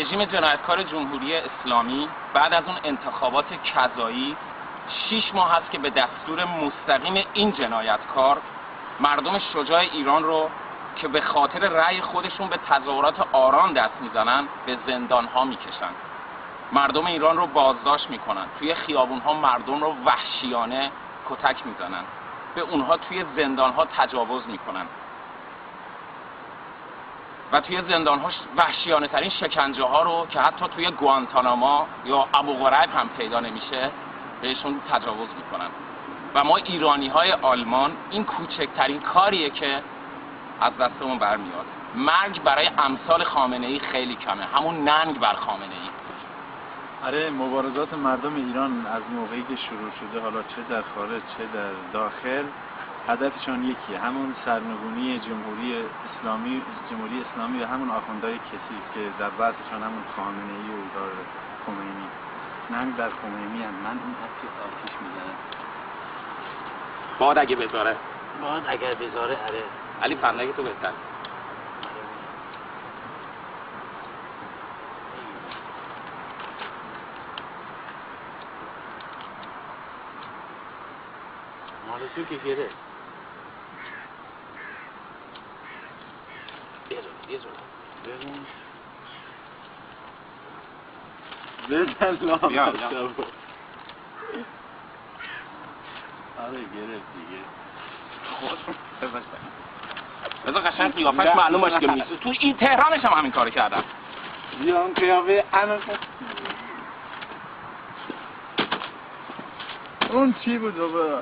رژیم جنایتکار جمهوری اسلامی بعد از اون انتخابات قضایی 6 ماه هست که به دستور مستقیم این جنایتکار مردم شجاع ایران رو که به خاطر رأی خودشون به تظاهرات آرام دست میزنن به زندان ها میکشن. مردم ایران رو بازداشت میکنن، توی خیابون ها مردم رو وحشیانه کتک میزنن، به اونها توی زندان ها تجاوز میکنن و توی زندان ها وحشیانه ترین شکنجه ها رو که حتی توی گوانتاناما یا ابوغریب هم پیدا نمیشه بهشون تجاوز میکنن. و ما ایرانی های آلمان این کوچکترین کاریه که از دستمون برمیاد. مرگ برای امثال خامنه ای خیلی کمه، همون ننگ بر خامنه ای. آره، مبارزات مردم ایران از موقعی که شروع شده، حالا چه در خارج چه در داخل، هدفشان یکیه، همون سرنگونی جمهوری اسلامی و همون آخوندهای کثیف که در بعضشان همون خامنه ای و دار خمینی. ننگ در خمینی هم من اون حتی آتیش میزنم. باد اگه بذاره. باد اگر بذاره. آره. علی فندقی تو بهتر. مال تو که گره. بزن لام بیا. آره گرفت دیگه. بذار قشنگ قیافش معلوم باشه که میشه. تو این تهرانش هم همین کارو کردم. بیا اون قیافه اون چی بود بابا؟